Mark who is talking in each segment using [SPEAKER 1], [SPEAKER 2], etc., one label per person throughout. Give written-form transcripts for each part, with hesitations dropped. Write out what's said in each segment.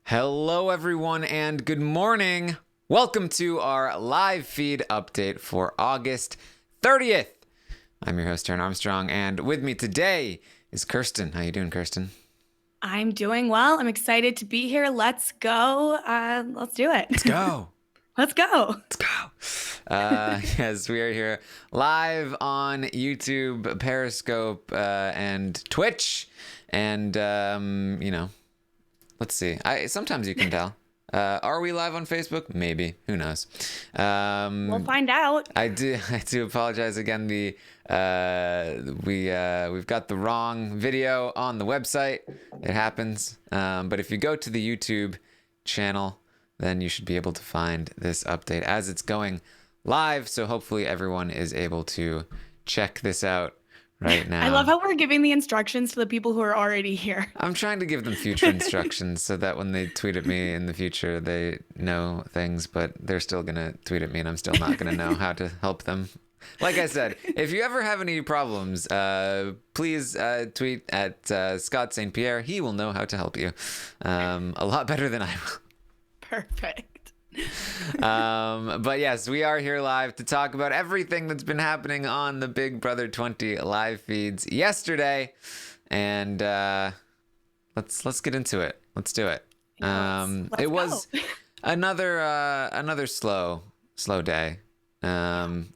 [SPEAKER 1] Hello, everyone, and good morning. Welcome to our live feed update for August 30th. I'm your host, Taran Armstrong, and with me today is Kirsten. How you doing, Kirsten?
[SPEAKER 2] I'm doing well. I'm excited to be here. Let's go. Let's do it.
[SPEAKER 1] Let's go.
[SPEAKER 2] Let's go.
[SPEAKER 1] Let's go. Yes, we are here live on YouTube, Periscope, and Twitch. And, let's see. Sometimes you can tell. Are we live on Facebook? Maybe. Who knows?
[SPEAKER 2] We'll find out.
[SPEAKER 1] I do apologize again. We've got the wrong video on the website. It happens. But if you go to the YouTube channel, then you should be able to find this update as it's going live. So hopefully everyone is able to check this out right now.
[SPEAKER 2] I love how we're giving the instructions to the people who are already here.
[SPEAKER 1] I'm trying to give them future instructions so that when they tweet at me in the future, they know things, but they're still going to tweet at me and I'm still not going to know how to help them. Like I said, if you ever have any problems, please tweet at Scott St. Pierre. He will know how to help you a lot better than I will.
[SPEAKER 2] Perfect.
[SPEAKER 1] But yes, we are here live to talk about everything that's been happening on the Big Brother 20 live feeds yesterday, and let's get into it. Let's do it. It was another slow day,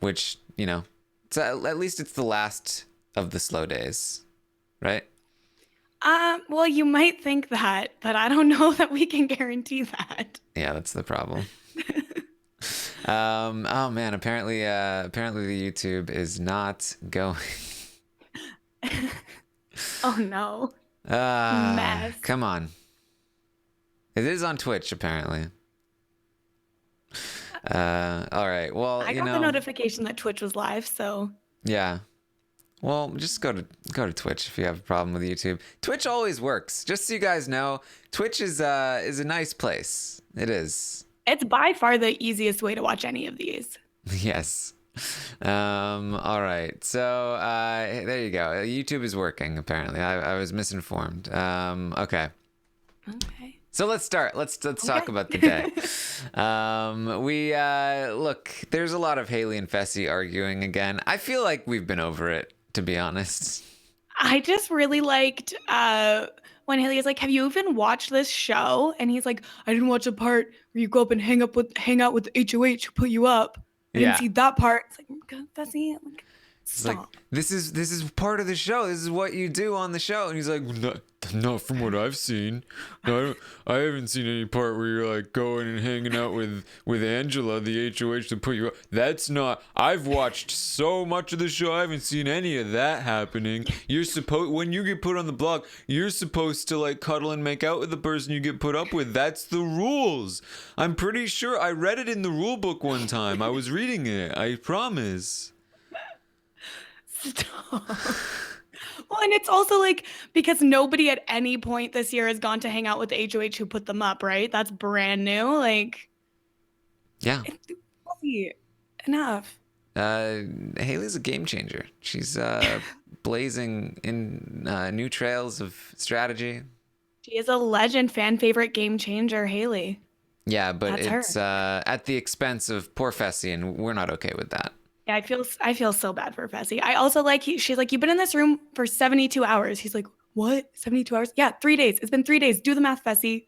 [SPEAKER 1] which it's at least it's the last of the slow days, right?
[SPEAKER 2] Well, you might think that, but I don't know that we can guarantee that.
[SPEAKER 1] Yeah, that's the problem. Oh man, apparently the YouTube is not going.
[SPEAKER 2] Oh no. Mess.
[SPEAKER 1] Come on. It is on Twitch apparently. All right. Well,
[SPEAKER 2] I got the notification that Twitch was live, so
[SPEAKER 1] yeah. Well, just go to Twitch if you have a problem with YouTube. Twitch always works. Just so you guys know, Twitch is a nice place. It is.
[SPEAKER 2] It's by far the easiest way to watch any of these.
[SPEAKER 1] Yes. All right. So there you go. YouTube is working apparently. I was misinformed. Okay.
[SPEAKER 2] Okay.
[SPEAKER 1] So let's start. Let's talk about the day. We look. There's a lot of Haleigh and Fessy arguing again. I feel like we've been over it, to be honest.
[SPEAKER 2] I just really liked when Haleigh is like, "Have you even watched this show?" And he's like, "I didn't watch the part where you go up and hang out with the HOH who put you up. I didn't see that part." It's like, God, Fessy, like, stop.
[SPEAKER 1] Like, this is part of the show. This is what you do on the show. And he's like, not from what I've seen. No, I haven't seen any part where you're like going and hanging out with Angela, the HOH, to put you up. That's not. I've watched so much of the show. I haven't seen any of that happening. When you get put on the block, you're supposed to like cuddle and make out with the person you get put up with. That's the rules. I'm pretty sure I read it in the rule book one time. I was reading it. I promise.
[SPEAKER 2] Stop. Well, and it's also like because nobody at any point this year has gone to hang out with the HOH who put them up, right? That's brand new. Like,
[SPEAKER 1] yeah.
[SPEAKER 2] Enough.
[SPEAKER 1] Haleigh's a game changer. She's blazing in new trails of strategy.
[SPEAKER 2] She is a legend, fan favorite game changer, Haleigh.
[SPEAKER 1] Yeah, but
[SPEAKER 2] That's
[SPEAKER 1] it's at the expense of poor Fessy, and we're not okay with that.
[SPEAKER 2] Yeah, I feel so bad for Fessy. I also like she's like, "You've been in this room for 72 hours." He's like, "What? 72 hours?" Yeah, 3 days. It's been 3 days. Do the math, Fessy.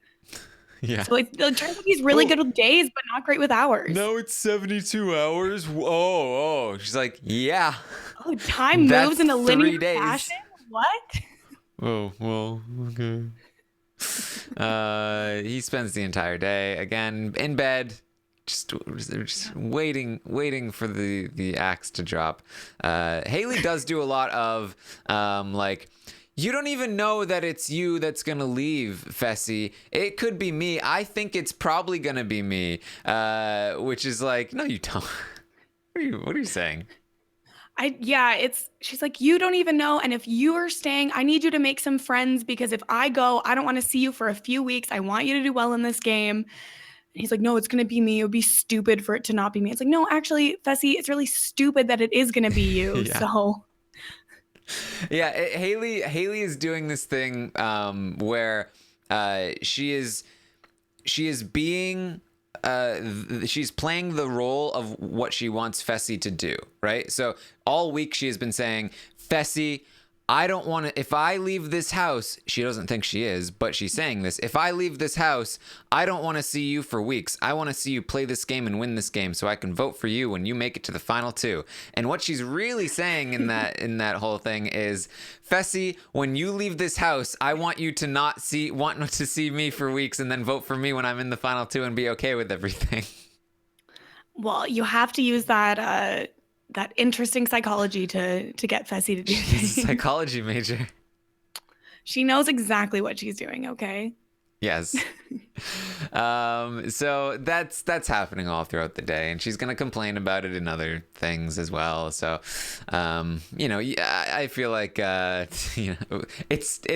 [SPEAKER 1] Yeah.
[SPEAKER 2] So it turns out he's really good with days, but not great with hours.
[SPEAKER 1] No, it's 72 hours. Oh. She's like, yeah.
[SPEAKER 2] Oh, time moves in a linear fashion? What?
[SPEAKER 1] Oh, well, okay. He spends the entire day, again, in bed, just waiting for the axe to drop. Haleigh does do a lot of like, you don't even know that it's you that's gonna leave, Fessy. It could be me. I think it's probably gonna be me. Which is like, no, you don't. What are you saying?
[SPEAKER 2] She's like, "You don't even know. And if you are staying, I need you to make some friends because if I go, I don't want to see you for a few weeks. I want you to do well in this game." And he's like, "No, it's going to be me. It would be stupid for it to not be me." It's like, "No, actually, Fessy, it's really stupid that it is going to be you."
[SPEAKER 1] Yeah.
[SPEAKER 2] So
[SPEAKER 1] yeah, Haleigh is doing this thing where she is being she's playing the role of what she wants Fessy to do, right? So all week she has been saying, Fessy, I don't want to, if I leave this house, she doesn't think she is, but she's saying this. If I leave this house, I don't want to see you for weeks. I want to see you play this game and win this game so I can vote for you when you make it to the final two. And what she's really saying in that whole thing is, Fessy, when you leave this house, I want you to not see me for weeks and then vote for me when I'm in the final two and be okay with everything.
[SPEAKER 2] Well, you have to use that interesting psychology to get Fessy to do things.
[SPEAKER 1] She's a psychology major.
[SPEAKER 2] She knows exactly what she's doing, okay?
[SPEAKER 1] Yes. So that's happening all throughout the day, and she's gonna complain about it in other things as well. So, I feel like it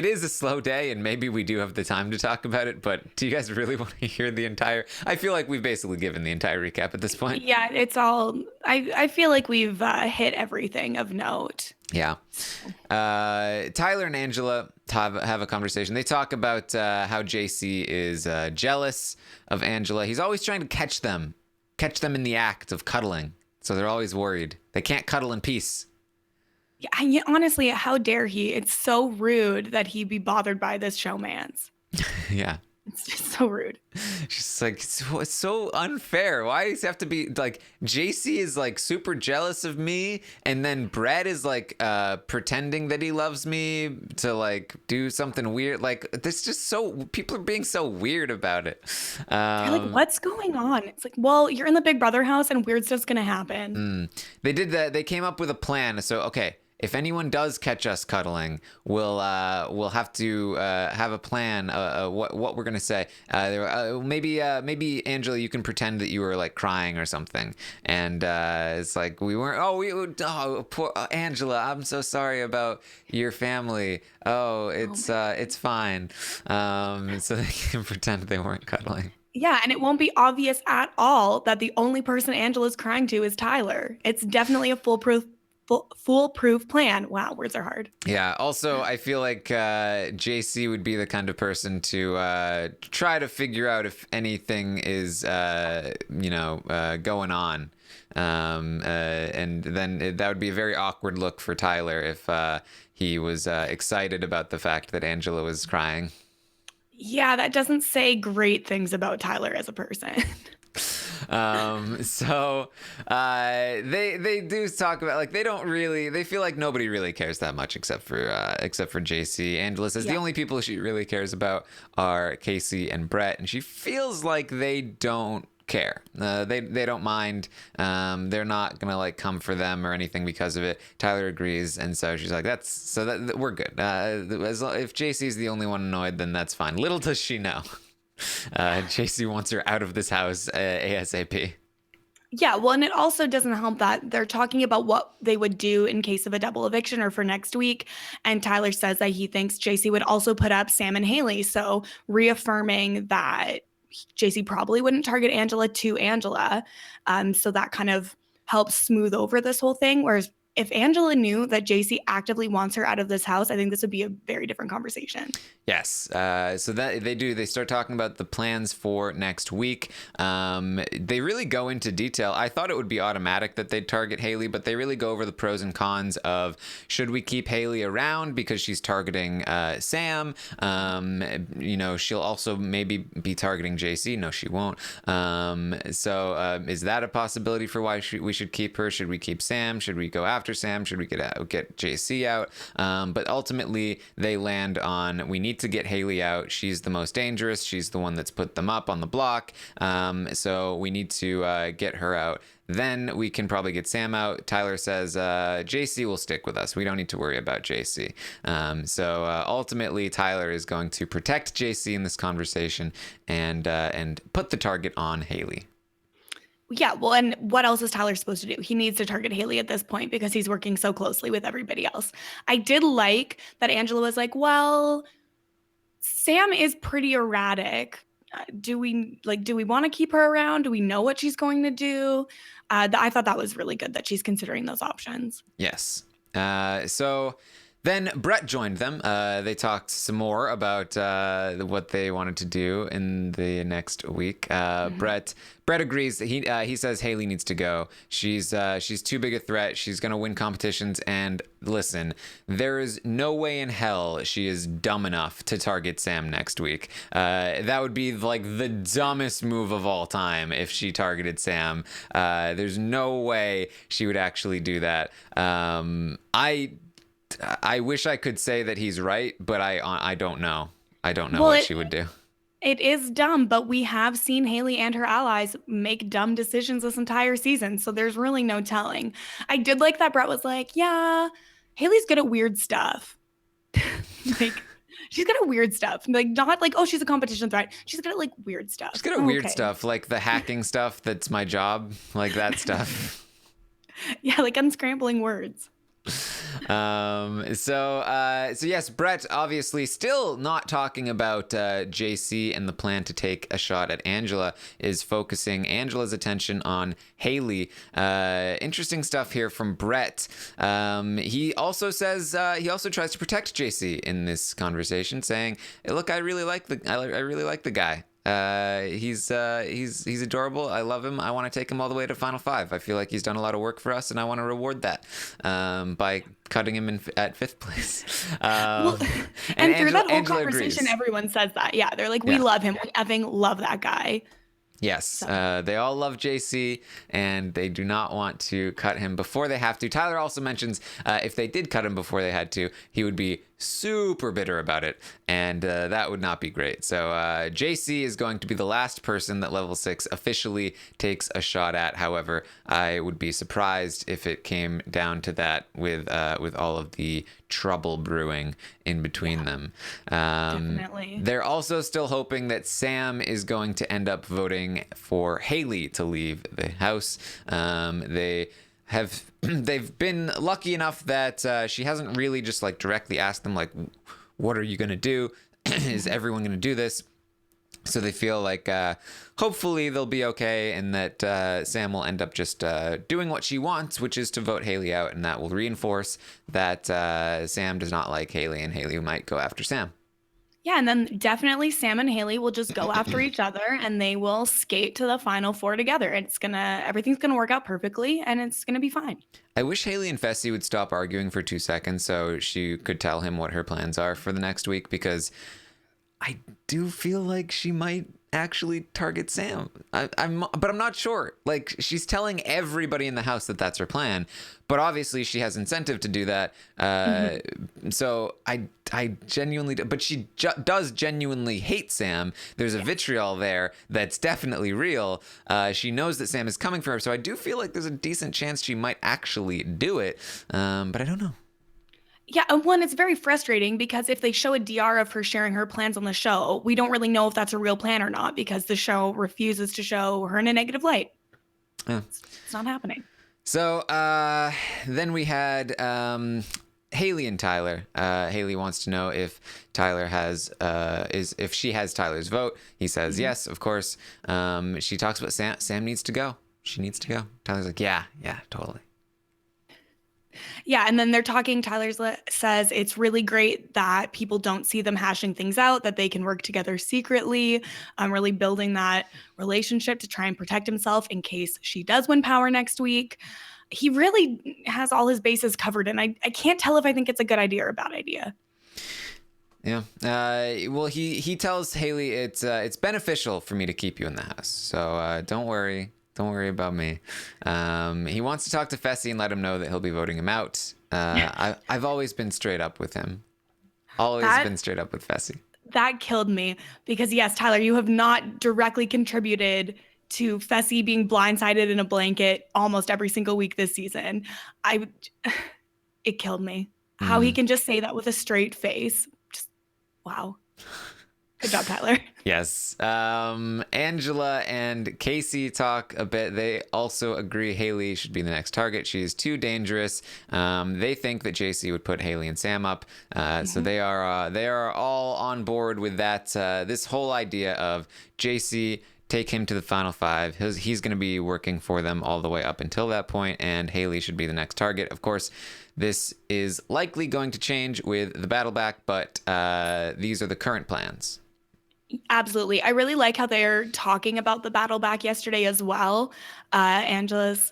[SPEAKER 1] is a slow day, and maybe we do have the time to talk about it. But do you guys really want to hear the entire? I feel like we've basically given the entire recap at this point.
[SPEAKER 2] Yeah, it's all. I feel like we've hit everything of note.
[SPEAKER 1] Yeah. Tyler and Angela have a conversation. They talk about how JC is jealous of Angela. He's always trying to catch them in the act of cuddling. So they're always worried. They can't cuddle in peace.
[SPEAKER 2] Yeah, honestly, how dare he? It's so rude that he be bothered by this showmance.
[SPEAKER 1] Yeah.
[SPEAKER 2] It's just so rude.
[SPEAKER 1] She's like, it's so unfair. Why does it have to be like JC is like super jealous of me, and then Brett is like pretending that he loves me to like do something weird. Like this just so people are being so weird about it.
[SPEAKER 2] They're like, what's going on? It's like, well, you're in the Big Brother house and weird stuff's gonna happen.
[SPEAKER 1] They did that. They came up with a plan. So okay. If anyone does catch us cuddling, we'll have to have a plan. What we're gonna say? Maybe Angela, you can pretend that you were like crying or something, and it's like we weren't. Oh, poor Angela. I'm so sorry about your family. It's fine. So they can pretend they weren't cuddling.
[SPEAKER 2] Yeah, and it won't be obvious at all that the only person Angela's crying to is Tyler. It's definitely a foolproof plan. Wow, words are hard.
[SPEAKER 1] Yeah. Also, I feel like JC would be the kind of person to try to figure out if anything is, going on. And then that would be a very awkward look for Tyler if he was excited about the fact that Angela was crying.
[SPEAKER 2] Yeah, that doesn't say great things about Tyler as a person.
[SPEAKER 1] So they do talk about like they feel like nobody really cares that much except for JC. Angela says the only people she really cares about are Kaycee and Brett, and she feels like they don't care. They don't mind. They're not gonna like come for them or anything because of it. Tyler agrees, and so she's like, we're good. If JC's the only one annoyed, then that's fine. Little does she know. JC wants her out of this house ASAP.
[SPEAKER 2] Yeah, well, and it also doesn't help that they're talking about what they would do in case of a double eviction or for next week. And Tyler says that he thinks JC would also put up Sam and Haleigh. So reaffirming that JC probably wouldn't target Angela to Angela. So that kind of helps smooth over this whole thing. Whereas if Angela knew that JC actively wants her out of this house, I think this would be a very different conversation.
[SPEAKER 1] Yes. So that they start talking about the plans for next week. They really go into detail. I thought it would be automatic that they'd target Haleigh, but they really go over the pros and cons of should we keep Haleigh around because she's targeting Sam. She'll also maybe be targeting JC. No, she won't. So is that a possibility for why we should keep her? Should we keep Sam? Should we go after Sam? Should we get JC out? But ultimately they land on we need to get Haleigh out. She's the most dangerous. She's the one that's put them up on the block. So we need to get her out. Then we can probably get Sam out. Tyler says JC will stick with us. We don't need to worry about JC. So ultimately, Tyler is going to protect JC in this conversation and put the target on Haleigh.
[SPEAKER 2] Yeah, well, and what else is Tyler supposed to do? He needs to target Haleigh at this point because he's working so closely with everybody else. I did like that Angela was like, well, Sam is pretty erratic. Do we want to keep her around? Do we know what she's going to do? I thought that was really good that she's considering those options.
[SPEAKER 1] Yes. So Then Brett joined them. They talked some more about what they wanted to do in the next week. Brett agrees. He says Haleigh needs to go. She's too big a threat. She's gonna win competitions. And listen, there is no way in hell she is dumb enough to target Sam next week. That would be like the dumbest move of all time if she targeted Sam. There's no way she would actually do that. I wish I could say that he's right, but I don't know. I don't know what she would do.
[SPEAKER 2] It is dumb, but we have seen Haleigh and her allies make dumb decisions this entire season, so there's really no telling. I did like that Brett was like, yeah, Haleigh's good at weird stuff. Like, she's good at weird stuff. Like, not like, oh, she's a competition threat. She's good at, like, weird stuff.
[SPEAKER 1] She's good at weird stuff, like the hacking stuff that's my job, like that stuff.
[SPEAKER 2] Yeah, like unscrambling words.
[SPEAKER 1] So yes, Brett obviously still not talking about JC and the plan to take a shot at Angela, is focusing Angela's attention on Haleigh. Interesting stuff here from Brett. He also says he also tries to protect JC in this conversation, saying, hey, look, I really like the guy. He's adorable. I love him. I want to take him all the way to Final Five. I feel like he's done a lot of work for us, and I want to reward that by cutting him at 5th place.
[SPEAKER 2] And through that whole conversation, everyone says that. Yeah, they're like, we love him. We effing love that guy.
[SPEAKER 1] Yes, so. They all love JC, and they do not want to cut him before they have to. Tyler also mentions if they did cut him before they had to, he would be super bitter about it, and that would not be great. So JC is going to be the last person that Level 6 officially takes a shot at. However, I would be surprised if it came down to that with all of the trouble brewing in between them.
[SPEAKER 2] Definitely.
[SPEAKER 1] They're also still hoping that Sam is going to end up voting for Haleigh to leave the house. They've been lucky enough that she hasn't really just like directly asked them like, what are you going to do? Is everyone going to do this? So they feel like hopefully they'll be okay, and that Sam will end up just doing what she wants, which is to vote Haleigh out, and that will reinforce that Sam does not like Haleigh, and Haleigh might go after Sam.
[SPEAKER 2] Yeah, and then definitely Sam and Haleigh will just go after each other, and they will skate to the Final Four together. Everything's gonna work out perfectly, and it's gonna be fine.
[SPEAKER 1] I wish Haleigh and Fessy would stop arguing for 2 seconds so she could tell him what her plans are for the next week, because I do feel like she might actually target Sam. But I'm not sure. Like, she's telling everybody in the house that that's her plan, but obviously she has incentive to do that. So I genuinely, but she does genuinely hate Sam. There's a vitriol there that's definitely real. She knows that Sam is coming for her, so I do feel like there's a decent chance she might actually do it. But I don't know.
[SPEAKER 2] Yeah, and one, it's very frustrating because if they show a DR of her sharing her plans on the show, we don't really know if that's a real plan or not because the show refuses to show her in a negative light.
[SPEAKER 1] Yeah.
[SPEAKER 2] It's not happening.
[SPEAKER 1] So then we had Haleigh and Tyler. Haleigh wants to know if Tyler has if she has Tyler's vote. He says yes, of course. She talks about Sam needs to go. She needs to go. Tyler's like, yeah, totally.
[SPEAKER 2] Yeah, and then they're talking. Tyler says it's really great that people don't see them hashing things out, that they can work together secretly, really building that relationship to try and protect himself in case she does win power next week. He really has all his bases covered, and I can't tell if I think it's a good idea or a bad idea.
[SPEAKER 1] Yeah. Well, he tells Haleigh it's beneficial for me to keep you in the house, so don't worry. Don't worry about me. He wants to talk to Fessy and let him know that he'll be voting him out. I've always been straight up with him. Been straight up with Fessy.
[SPEAKER 2] That killed me because, yes, Tyler, you have not directly contributed to Fessy being blindsided in a blanket almost every single week this season. It killed me. How he can just say that with a straight face. Just, wow. Good job, Tyler.
[SPEAKER 1] Yes. Angela and Kaycee talk a bit. They also agree Haleigh should be the next target. She's too dangerous. They think that JC would put Haleigh and Sam up. So they are all on board with that. This whole idea of JC take him to the final 5. He's going to be working for them all the way up until that point, and Haleigh should be the next target. Of course, this is likely going to change with the battle back, but these are the current plans.
[SPEAKER 2] Absolutely. I really like how they're talking about the battle back yesterday as well. Angela's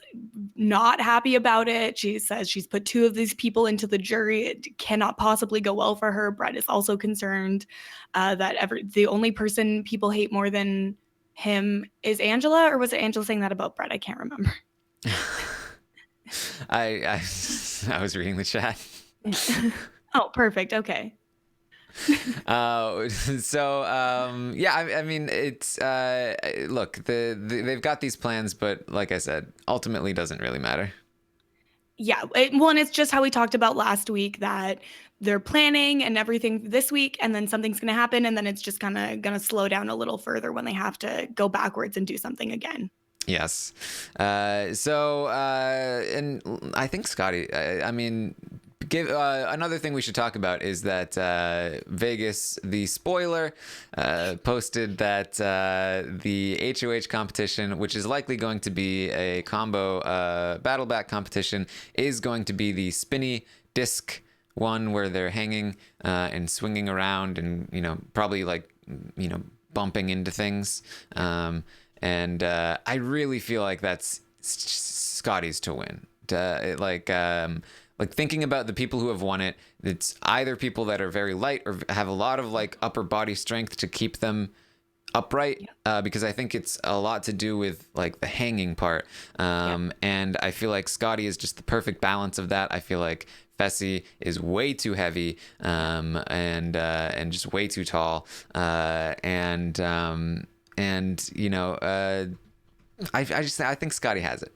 [SPEAKER 2] not happy about it. She says she's put 2 of these people into the jury. It cannot possibly go well for her. Brett is also concerned that the only person people hate more than him is Angela, or was it Angela saying that about Brett? I can't remember.
[SPEAKER 1] I was reading the chat.
[SPEAKER 2] Oh, perfect. Okay.
[SPEAKER 1] I mean, it's look, they've got these plans, but like I said, ultimately doesn't really matter.
[SPEAKER 2] Yeah, and it's just how we talked about last week, that they're planning and everything this week, and then something's going to happen, and then it's just kind of going to slow down a little further when they have to go backwards and do something again.
[SPEAKER 1] Yes. And I think Scottie, I mean, another thing we should talk about is that Vegas, the spoiler, posted that the HOH competition, which is likely going to be a combo battle back competition, is going to be the spinny disc one where they're hanging and swinging around and, probably bumping into things. And I really feel like that's Scottie's to win. Like thinking about the people who have won it, it's either people that are very light or have a lot of upper body strength to keep them upright, because I think it's a lot to do with the hanging part. And I feel like Scottie is just the perfect balance of that. I feel like Fessy is way too heavy, and just way too tall. I think Scottie has it.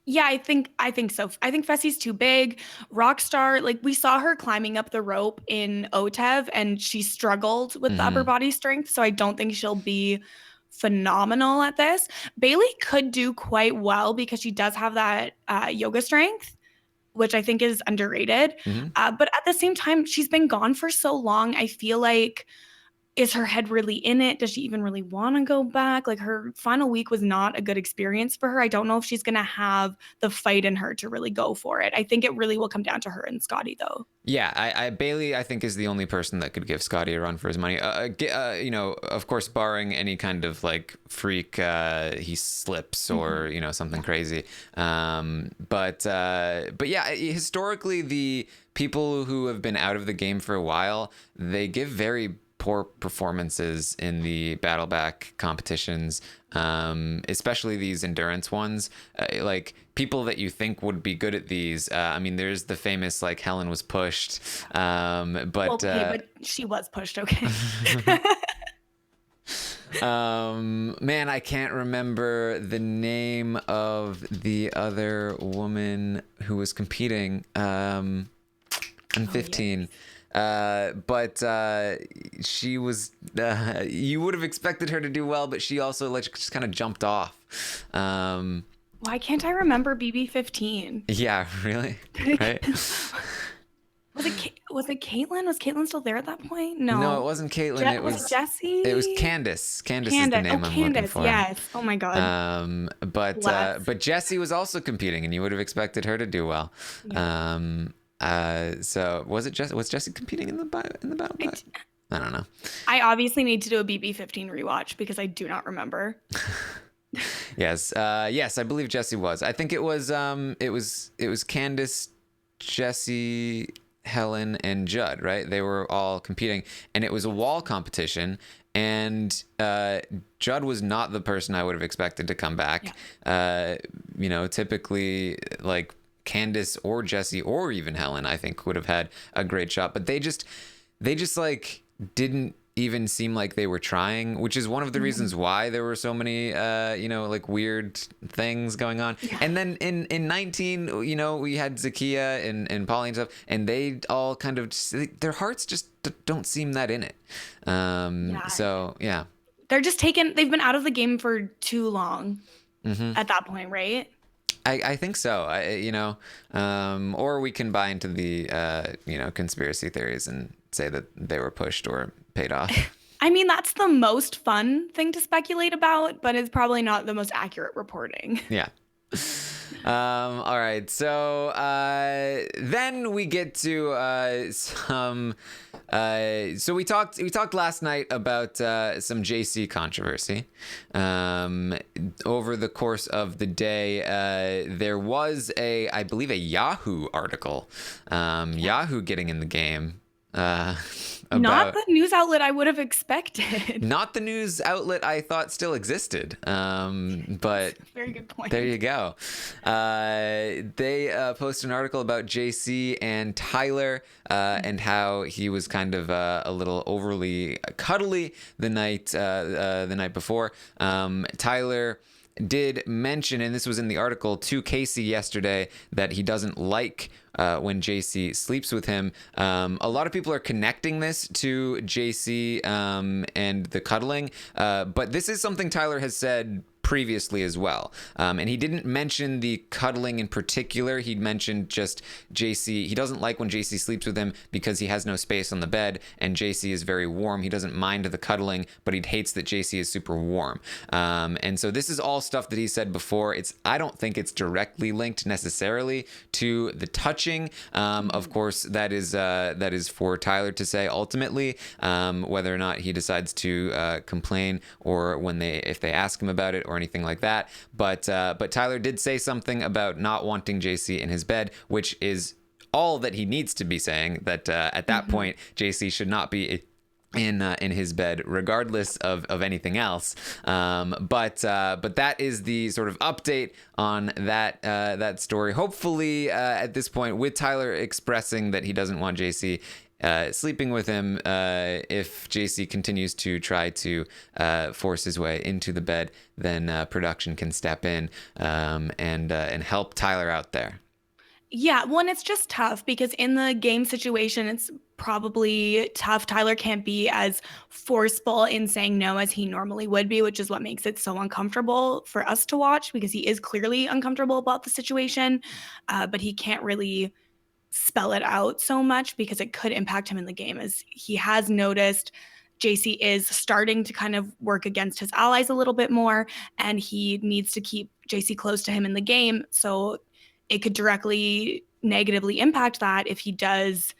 [SPEAKER 2] Yeah, I think so. I think Fessy's too big. Rockstar, we saw her climbing up the rope in OTEV, and she struggled with the upper body strength, so I don't think she'll be phenomenal at this. Bayleigh could do quite well because she does have that yoga strength, which I think is underrated. But at the same time, she's been gone for so long. I feel like, is her head really in it? Does she even really want to go back? Her final week was not a good experience for her. I don't know if she's going to have the fight in her to really go for it. I think it really will come down to her and Scottie, though. Yeah,
[SPEAKER 1] Bayleigh, I think, is the only person that could give Scottie a run for his money. Of course, barring any kind of freak, he slips or something crazy. But yeah, historically, the people who have been out of the game for a while, they give very poor performances in the battle back competitions, especially these endurance ones. People that you think would be good at these. I mean, there's the famous Helen was pushed, but
[SPEAKER 2] she was pushed. Okay.
[SPEAKER 1] Man, I can't remember the name of the other woman who was competing in 15. Yes. But she was, you would have expected her to do well, but she also just kind of jumped off.
[SPEAKER 2] Why can't I remember BB15?
[SPEAKER 1] Yeah, really? Right?
[SPEAKER 2] Was it Kaitlyn? Was Kaitlyn still there at that point? No,
[SPEAKER 1] it wasn't Kaitlyn. It was
[SPEAKER 2] Jessie.
[SPEAKER 1] It was Candace. Candace is the name I'm looking for.
[SPEAKER 2] Yes. Oh my god.
[SPEAKER 1] But Jessie was also competing, and you would have expected her to do well. Yeah. So was Jessie competing in the battle back? I don't know.
[SPEAKER 2] I obviously need to do a BB15 rewatch because I do not remember.
[SPEAKER 1] Yes, I believe Jessie was. I think it was Candace, Jessie, Helen, and Judd, right? They were all competing, and it was a wall competition. And Judd was not the person I would have expected to come back. Yeah. Typically Candace or Jessie or even Helen, I think, would have had a great shot, but they just didn't even seem like they were trying, which is one of the reasons why there were so many weird things going on. Yeah. And then in 19, we had Zakiya and Polly and stuff, and they all kind of their hearts just don't seem that in it. So yeah,
[SPEAKER 2] they've been out of the game for too long at that point, right?
[SPEAKER 1] I think so. Or we can buy into the conspiracy theories and say that they were pushed or paid off.
[SPEAKER 2] I mean, that's the most fun thing to speculate about, but it's probably not the most accurate reporting.
[SPEAKER 1] Yeah. All right. So then we get to some. So we talked last night about some JC controversy. Over the course of the day, there was I believe a Yahoo article. Yahoo getting in the game.
[SPEAKER 2] Not the news outlet I would have expected.
[SPEAKER 1] Not the news outlet I thought still existed. But
[SPEAKER 2] very good point.
[SPEAKER 1] There you go. They posted an article about JC and Tyler and how he was kind of a little overly cuddly the night before. Tyler did mention, and this was in the article, to Kaycee yesterday, that he doesn't like when JC sleeps with him. A lot of people are connecting this to JC and the cuddling, but this is something Tyler has said previously as well. And he didn't mention the cuddling in particular. He mentioned just JC. He doesn't like when JC sleeps with him because he has no space on the bed, and JC is very warm. He doesn't mind the cuddling, but he hates that JC is super warm. And so this is all stuff that he said before. I don't think it's directly linked necessarily to the touching. Of course, that is for Tyler to say ultimately, whether or not he decides to complain or if they ask him about it or anything like that. But Tyler did say something about not wanting JC in his bed, which is all that he needs to be saying. That at that point, JC should not be in his bed, regardless of anything else. But that is the sort of update on that story. Hopefully, at this point, with Tyler expressing that he doesn't want JC sleeping with him, if JC continues to try to force his way into the bed, then production can step in and help Tyler out there.
[SPEAKER 2] Yeah, well, and it's just tough because in the game situation, it's probably tough. Tyler can't be as forceful in saying no as he normally would be, which is what makes it so uncomfortable for us to watch, because he is clearly uncomfortable about the situation, but he can't really spell it out so much because it could impact him in the game. As he has noticed, JC is starting to kind of work against his allies a little bit more, and he needs to keep JC close to him in the game. So it could directly negatively impact that if he does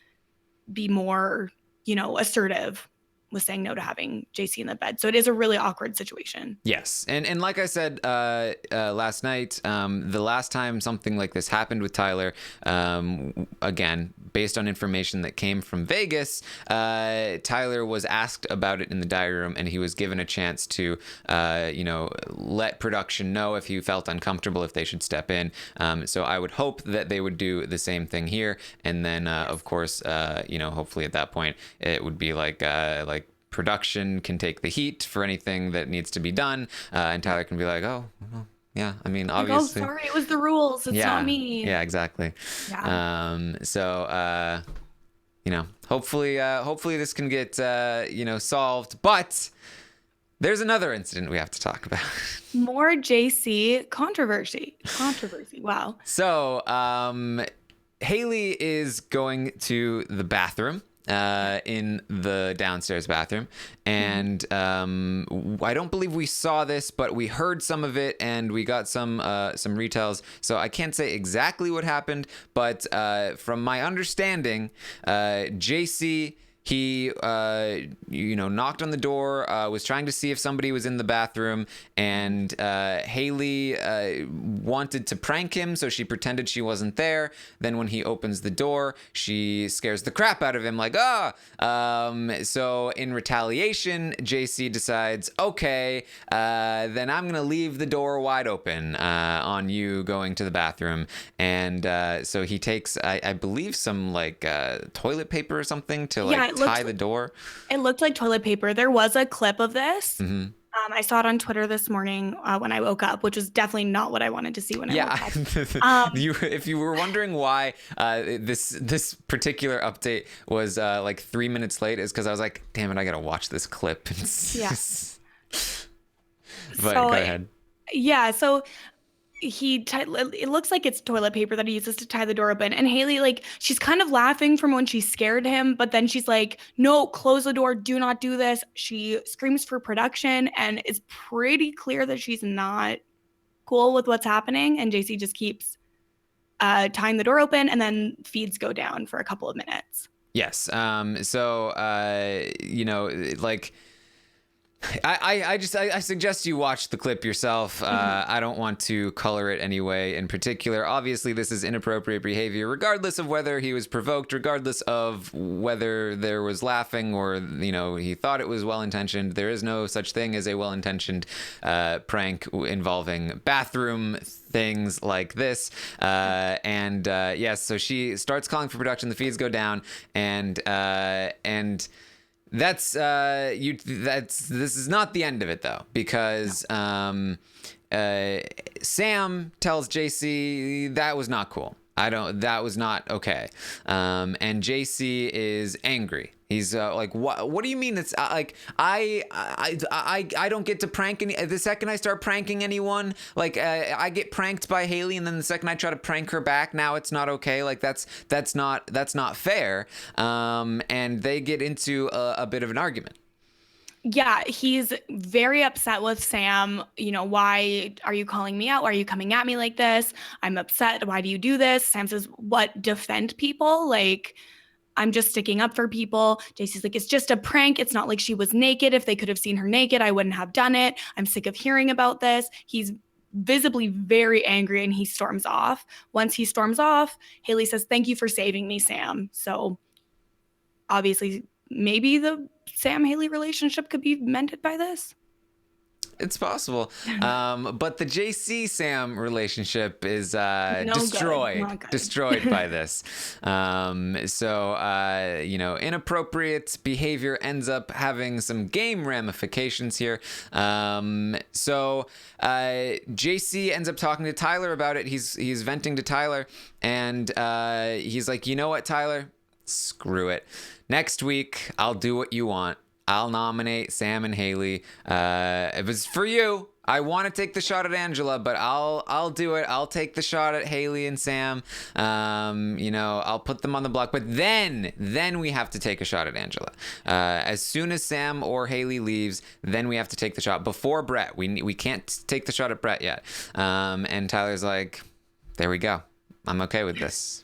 [SPEAKER 2] be more, assertive with saying no to having JC in the bed. So it is a really awkward situation.
[SPEAKER 1] Yes. And like I said last night, the last time something like this happened with Tyler, again, based on information that came from Vegas, Tyler was asked about it in the diary room, and he was given a chance to, let production know if he felt uncomfortable, if they should step in. So I would hope that they would do the same thing here. And then, of course, hopefully at that point, it would be like production can take the heat for anything that needs to be done, and Tyler can be like, oh, well, yeah, I mean, obviously.
[SPEAKER 2] Oh, sorry, it was the rules. It's not me.
[SPEAKER 1] Yeah, exactly.
[SPEAKER 2] Yeah.
[SPEAKER 1] So, hopefully this can get, solved. But there's another incident we have to talk about.
[SPEAKER 2] More JC controversy. Wow.
[SPEAKER 1] So, Haleigh is going to the bathroom. In the downstairs bathroom, and I don't believe we saw this, but we heard some of it, and we got some retells. So I can't say exactly what happened, but from my understanding, JC, he knocked on the door, was trying to see if somebody was in the bathroom, and Haleigh wanted to prank him, so she pretended she wasn't there. Then when he opens the door, she scares the crap out of him, like, so in retaliation, JC decides, okay, then I'm gonna leave the door wide open on you going to the bathroom. And so he takes, I believe, some toilet paper or something to tie the door.
[SPEAKER 2] It looked like toilet paper. There was a clip of this.
[SPEAKER 1] Mm-hmm.
[SPEAKER 2] I saw it on Twitter this morning when I woke up, which is definitely not what I wanted to see when I woke up.
[SPEAKER 1] If you were wondering why this particular update was 3 minutes late, is because I was like, damn it, I gotta watch this clip.
[SPEAKER 2] Yeah.
[SPEAKER 1] But go ahead.
[SPEAKER 2] Yeah. So it looks like it's toilet paper that he uses to tie the door open. And Haleigh, like, she's kind of laughing from when she scared him, but then she's like, no, close the door, do not do this. She screams for production, and it's pretty clear that she's not cool with what's happening. And JC just keeps tying the door open, and then feeds go down for a couple of minutes.
[SPEAKER 1] Yes. You know, like, I suggest you watch the clip yourself. I don't want to color it anyway in particular. Obviously, this is inappropriate behavior, regardless of whether he was provoked, regardless of whether there was laughing or, you know, he thought it was well-intentioned. There is no such thing as a well-intentioned prank involving bathroom things like this. Yes, so she starts calling for production. The feeds go down, and this is not the end of it though, because Sam tells JC that was not cool. That was not okay. And JC is angry. He's like, what do you mean? It's like, I don't get to prank the second I start pranking anyone, like, I get pranked by Haleigh, and then the second I try to prank her back, now it's not okay. Like, that's not fair. And they get into a bit of an argument.
[SPEAKER 2] Yeah, he's very upset with Sam. You know, why are you calling me out? Why are you coming at me like this? I'm upset. Why do you do this? Sam says, what, defend people? Like, I'm just sticking up for people. JC's like, it's just a prank. It's not like she was naked. If they could have seen her naked, I wouldn't have done it. I'm sick of hearing about this. He's visibly very angry, and he storms off. Once he storms off, Haleigh says, thank you for saving me, Sam. So obviously, maybe the Sam-Haleigh relationship could be mended by this.
[SPEAKER 1] It's possible. But the JC-Sam relationship is destroyed by this. You know, inappropriate behavior ends up having some game ramifications here. JC ends up talking to Tyler about it. He's venting to Tyler, and he's like, you know what, Tyler? Screw it. Next week, I'll do what you want. I'll nominate Sam and Haleigh. If it's for you, I want to take the shot at Angela, but I'll do it. I'll take the shot at Haleigh and Sam. You know, I'll put them on the block. But then we have to take a shot at Angela. As soon as Sam or Haleigh leaves, then we have to take the shot before Brett. We can't take the shot at Brett yet. And Tyler's like, there we go. I'm okay with this.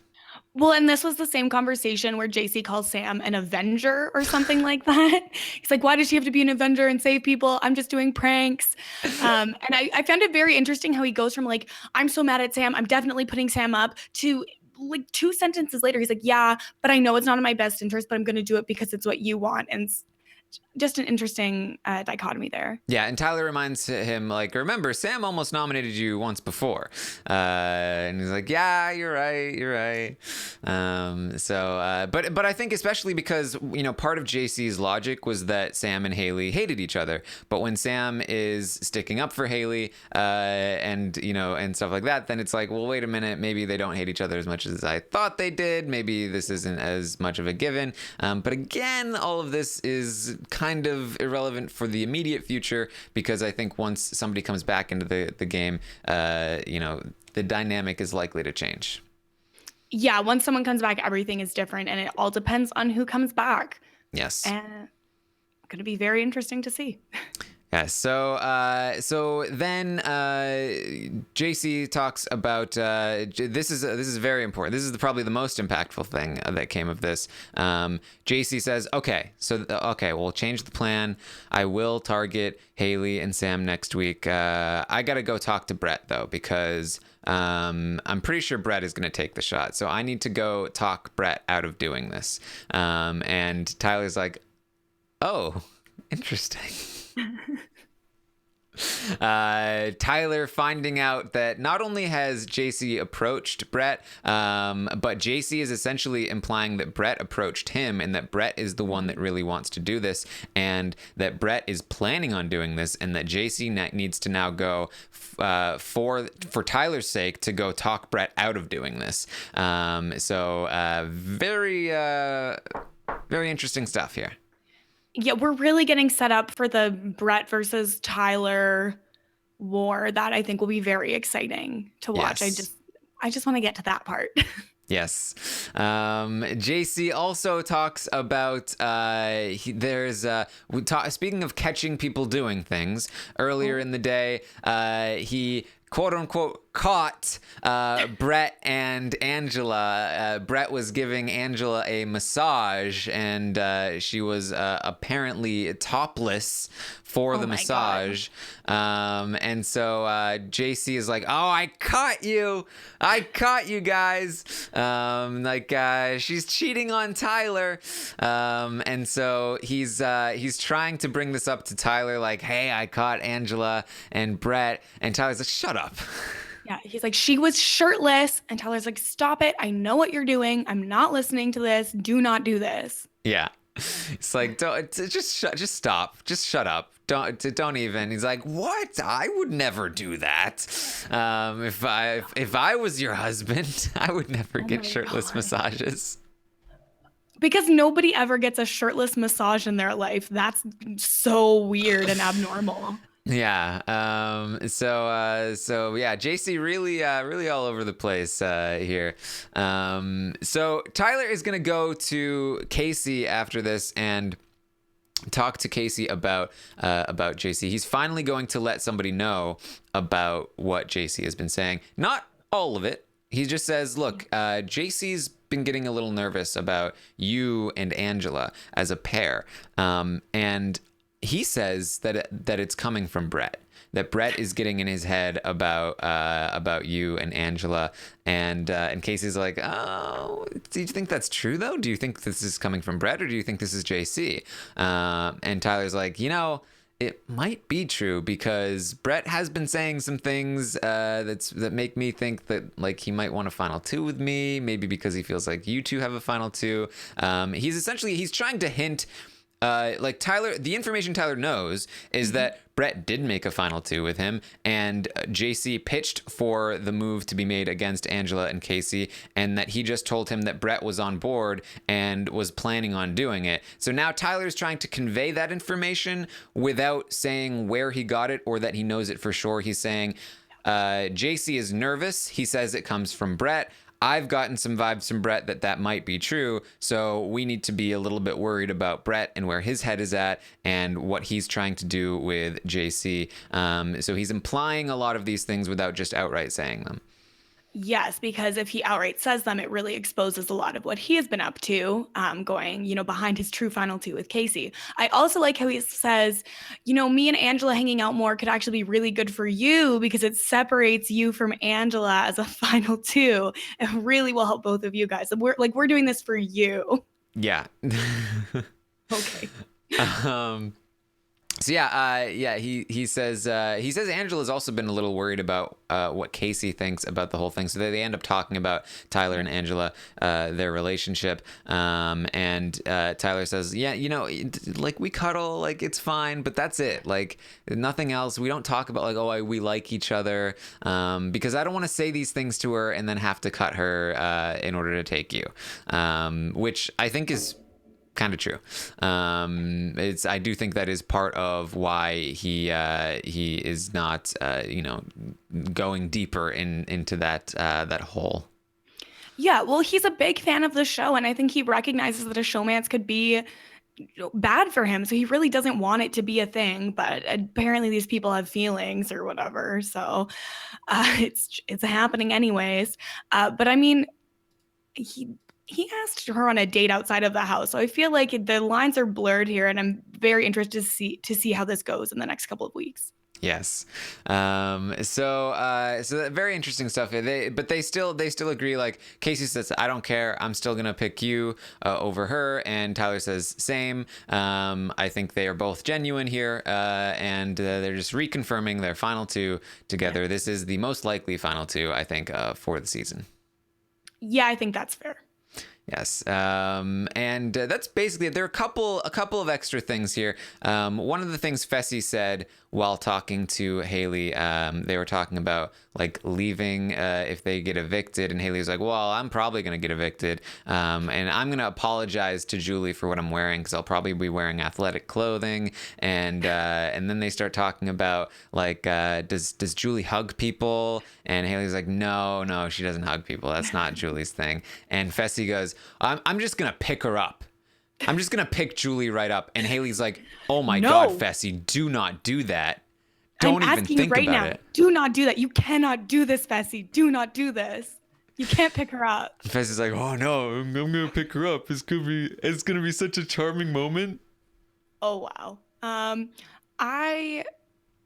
[SPEAKER 2] Well, and this was the same conversation where JC calls Sam an Avenger or something like that. He's like, why does she have to be an Avenger and save people? I'm just doing pranks. And I found it very interesting how he goes from like, I'm so mad at Sam, I'm definitely putting Sam up, to like 2 sentences later, he's like, yeah, but I know it's not in my best interest, but I'm going to do it because it's what you want. And just an interesting dichotomy there. Yeah,
[SPEAKER 1] and Tyler reminds him, like, remember, Sam almost nominated you once before. And he's like, yeah, you're right. But I think especially because, you know, part of JC's logic was that Sam and Haleigh hated each other. But when Sam is sticking up for Haleigh and, you know, and stuff like that, then it's like, well, wait a minute, maybe they don't hate each other as much as I thought they did. Maybe this isn't as much of a given. But again, all of this is kind of irrelevant for the immediate future, because I think once somebody comes back into the game, you know, the dynamic is likely to change.
[SPEAKER 2] Yeah, once someone comes back, everything is different, and it all depends on who comes back.
[SPEAKER 1] Yes.
[SPEAKER 2] And going to be very interesting to see.
[SPEAKER 1] Yeah, so then JC talks about this is very important. This is probably the most impactful thing that came of this. JC says, okay, we'll change the plan. I will target Haleigh and Sam next week. I gotta go talk to Brett though, because I'm pretty sure Brett is gonna take the shot. So I need to go talk Brett out of doing this. And Tyler's like, oh, interesting. Tyler finding out that not only has JC approached Brett, but JC is essentially implying that Brett approached him, and that Brett is the one that really wants to do this, and that Brett is planning on doing this, and that JC needs to now go for Tyler's sake to go talk Brett out of doing this. Very interesting stuff here.
[SPEAKER 2] Yeah, we're really getting set up for the Brett versus Tyler war that I think will be very exciting to watch.
[SPEAKER 1] Yes.
[SPEAKER 2] I just want to get to that part.
[SPEAKER 1] Yes. JC also talks about speaking of catching people doing things, earlier in the day, he quote unquote caught Brett and Angela. Brett was giving Angela a massage, and she was apparently topless for the massage. And so JC is like, "Oh, I caught you guys. She's cheating on Tyler." And so he's trying to bring this up to Tyler, like, "Hey, I caught Angela and Brett." And Tyler's like, "Shut up."
[SPEAKER 2] Yeah, he's like, "She was shirtless." And Tyler's like, "Stop it. I know what you're doing. I'm not listening to this. Do not do this."
[SPEAKER 1] Yeah. It's like, just stop. Just shut up. Don't even. He's like, "What? I would never do that. If I was your husband, I would never get shirtless massages."
[SPEAKER 2] Because nobody ever gets a shirtless massage in their life. That's so weird and abnormal.
[SPEAKER 1] Yeah. So yeah, JC really all over the place here. So Tyler is gonna go to Kaycee after this and talk to Kaycee about JC. He's finally going to let somebody know about what JC has been saying. Not all of it. He just says, "Look, JC's been getting a little nervous about you and Angela as a pair," and he says that it's coming from Brett. That Brett is getting in his head about you and Angela, and Kaycee's like, "Oh, do you think that's true though? Do you think this is coming from Brett, or do you think this is JC?" And Tyler's like, "It might be true, because Brett has been saying some things that make me think that, like, he might want a final two with me. Maybe because he feels like you two have a final two." He's trying to hint. Like Tyler, the information Tyler knows is that Brett did make a final two with him, and JC pitched for the move to be made against Angela and Kaycee, and that he just told him that Brett was on board and was planning on doing it. So now Tyler's trying to convey that information without saying where he got it or that he knows it for sure. He's saying JC is nervous. He says it comes from Brett. I've gotten some vibes from Brett that might be true, so we need to be a little bit worried about Brett and where his head is at and what he's trying to do with JC. So he's implying a lot of these things without just outright saying them.
[SPEAKER 2] Yes, because if he outright says them, it really exposes a lot of what he has been up to, going, behind his true final two with Kaycee. I also like how he says, me and Angela hanging out more could actually be really good for you because it separates you from Angela as a final two. It really will help both of you guys. We're doing this for you.
[SPEAKER 1] Yeah.
[SPEAKER 2] Okay.
[SPEAKER 1] So he says Angela's also been a little worried about what Kaycee thinks about the whole thing. So they end up talking about Tyler and Angela, their relationship. And Tyler says, "Yeah, like we cuddle, like it's fine, but that's it. Like nothing else. We don't talk about like, we like each other, because I don't want to say these things to her and then have to cut her in order to take you," which I think is kind of true. I do think that is part of why he is not going deeper into that hole.
[SPEAKER 2] Yeah, well, he's a big fan of the show, and I think he recognizes that a showmance could be bad for him, so he really doesn't want it to be a thing. But apparently, these people have feelings or whatever, so it's happening anyways. But I mean, he asked her on a date outside of the house. So I feel like the lines are blurred here, and I'm very interested to see how this goes in the next couple of weeks.
[SPEAKER 1] Yes. So that very interesting stuff. They still agree. Like Kaycee says, "I don't care. I'm still gonna pick you over her," and Tyler says, "Same." I think they are both genuine here, and they're just reconfirming their final two together. Yeah. This is the most likely final two, I think, for the season.
[SPEAKER 2] Yeah, I think that's fair.
[SPEAKER 1] Yes, and that's basically it. There are a couple of extra things here. One of the things Fessy said while talking to Haleigh, they were talking about like leaving if they get evicted, and Haleigh was like, "Well, I'm probably gonna get evicted, and I'm gonna apologize to Julie for what I'm wearing because I'll probably be wearing athletic clothing." And then they start talking about like, does Julie hug people? And Haleigh's like, no, she doesn't hug people. That's not Julie's thing. And Fessy goes, I'm just going to pick her up. I'm just going to pick Julie right up. And Haleigh's like, oh my God, Fessy, do not do that. Don't even think
[SPEAKER 2] right
[SPEAKER 1] about
[SPEAKER 2] now,
[SPEAKER 1] it.
[SPEAKER 2] Do not do that. You cannot do this, Fessy. Do not do this. You can't pick her up.
[SPEAKER 1] Fessy's like, oh no, I'm going to pick her up. It's going to be such a charming moment.
[SPEAKER 2] Oh, wow. I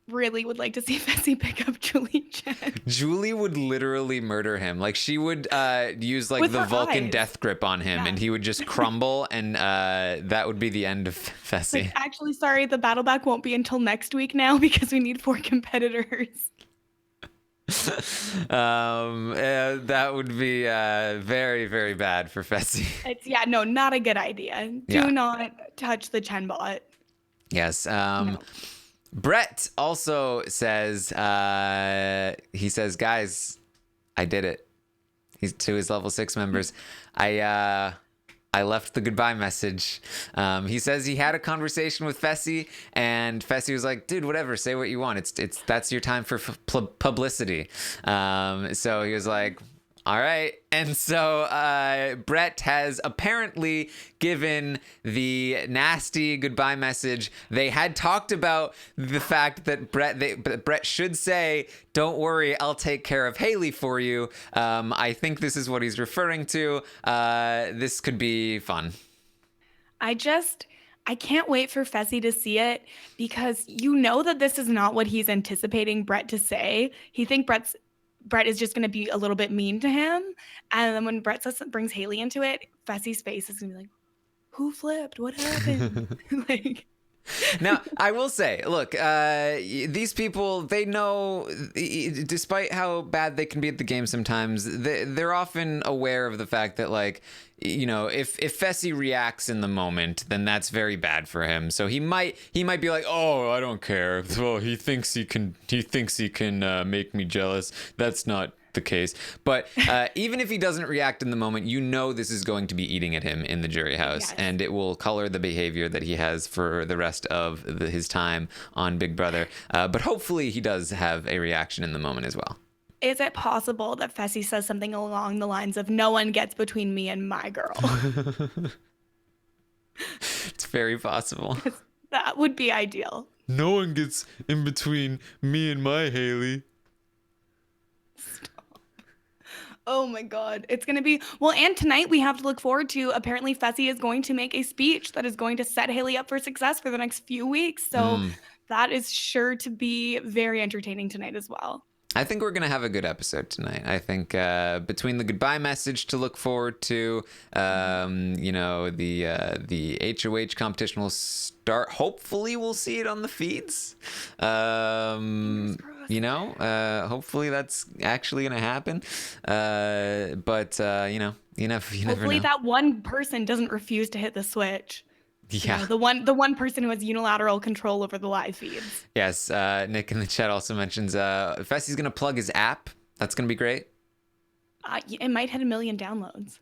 [SPEAKER 2] really would like to see Fessy pick up Julie Chen.
[SPEAKER 1] Julie would literally murder him. Like she would use like
[SPEAKER 2] With
[SPEAKER 1] the
[SPEAKER 2] her
[SPEAKER 1] Vulcan
[SPEAKER 2] eyes.
[SPEAKER 1] death grip on him, and he would just crumble, and that would be the end of Fessy.
[SPEAKER 2] Like, actually, sorry, the battle back won't be until next week now because we need 4 competitors.
[SPEAKER 1] That would be very, very bad for Fessy.
[SPEAKER 2] Not a good idea. Do not touch the Chen bot.
[SPEAKER 1] Yes.
[SPEAKER 2] No.
[SPEAKER 1] Brett also says, he says, guys, I did it. He's to his level 6 members. I left the goodbye message. He says he had a conversation with Fessy, and Fessy was like, dude, whatever, say what you want. That's your time for publicity. So he was like, all right. And so Brett has apparently given the nasty goodbye message. They had talked about the fact that Brett should say, don't worry, I'll take care of Haleigh for you. I think this is what he's referring to. This could be fun.
[SPEAKER 2] I can't wait for Fessy to see it because you know that this is not what he's anticipating Brett to say. He thinks Brett is just going to be a little bit mean to him. And then when Brett brings Haleigh into it, Fessy's face is going to be like, who flipped? What happened?
[SPEAKER 1] Now, I will say, look, these people, they know, despite how bad they can be at the game sometimes, they're often aware of the fact that, like, you know, if Fessy reacts in the moment, then that's very bad for him. So he might be like, oh, I don't care. Well, he thinks he can make me jealous. That's not the case. But even if he doesn't react in the moment, you know this is going to be eating at him in the jury house, and it will color the behavior that he has for the rest of his time on Big Brother. But hopefully he does have a reaction in the moment as well.
[SPEAKER 2] Is it possible that Fessy says something along the lines of, no one gets between me and my girl?
[SPEAKER 1] It's very possible.
[SPEAKER 2] That would be ideal.
[SPEAKER 1] No one gets in between me and my Haleigh.
[SPEAKER 2] Stop. Oh my God. It's going to be, well, and tonight we have to look forward to, apparently Fessy is going to make a speech that is going to set Haleigh up for success for the next few weeks. So that is sure to be very entertaining tonight as well.
[SPEAKER 1] I think we're going to have a good episode tonight. I think between the goodbye message to look forward to, you know, the HOH competition will start. Hopefully we'll see it on the feeds. You know, hopefully that's actually going to happen. But, you know, you never know.
[SPEAKER 2] Hopefully that one person doesn't refuse to hit the switch.
[SPEAKER 1] Yeah.
[SPEAKER 2] You know, the one person who has unilateral control over the live feeds.
[SPEAKER 1] Yes. Nick in the chat also mentions Fessy's going to plug his app. That's going to be great.
[SPEAKER 2] It might hit 1 million downloads.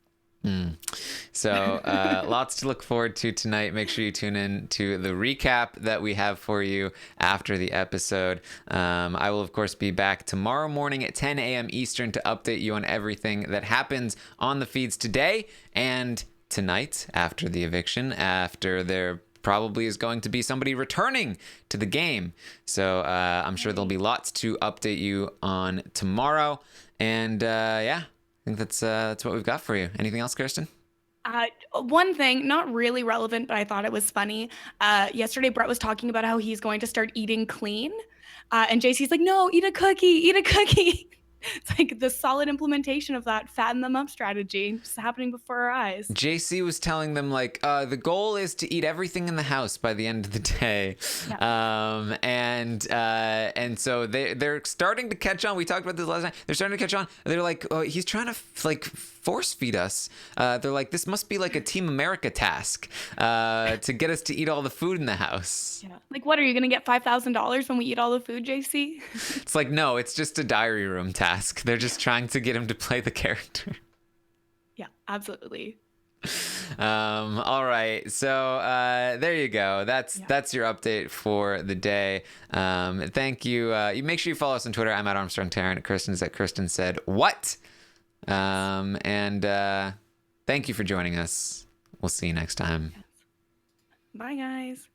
[SPEAKER 1] So lots to look forward to tonight. Make sure you tune in to the recap that we have for you after the episode. I will, of course, be back tomorrow morning at 10 a.m. Eastern to update you on everything that happens on the feeds today and tonight after the eviction, after there probably is going to be somebody returning to the game. So I'm sure there'll be lots to update you on tomorrow. And yeah, I think that's what we've got for you. Anything else, Kirsten?
[SPEAKER 2] One thing, not really relevant, but I thought it was funny. Yesterday, Brett was talking about how he's going to start eating clean. And JC's like, no, eat a cookie. It's like the solid implementation of that fatten them up strategy just happening before our eyes.
[SPEAKER 1] JC was telling them, like, the goal is to eat everything in the house by the end of the day. Yeah. And so they're starting to catch on. We talked about this last night. They're starting to catch on. They're like, oh, he's trying to force feed us. They're like, this must be like a Team America task to get us to eat all the food in the house.
[SPEAKER 2] Yeah. Like, what, are you going to get $5,000 when we eat all the food, JC?
[SPEAKER 1] It's like, no, it's just a diary room task. They're just trying to get him to play the character.
[SPEAKER 2] Yeah, absolutely.
[SPEAKER 1] All right, so there you go. That's your update for the day. Thank you. You make sure you follow us on Twitter. I'm at Armstrong Taran. Kristen's at Kristen said what. And thank you for joining us. We'll see you next time.
[SPEAKER 2] Bye, guys.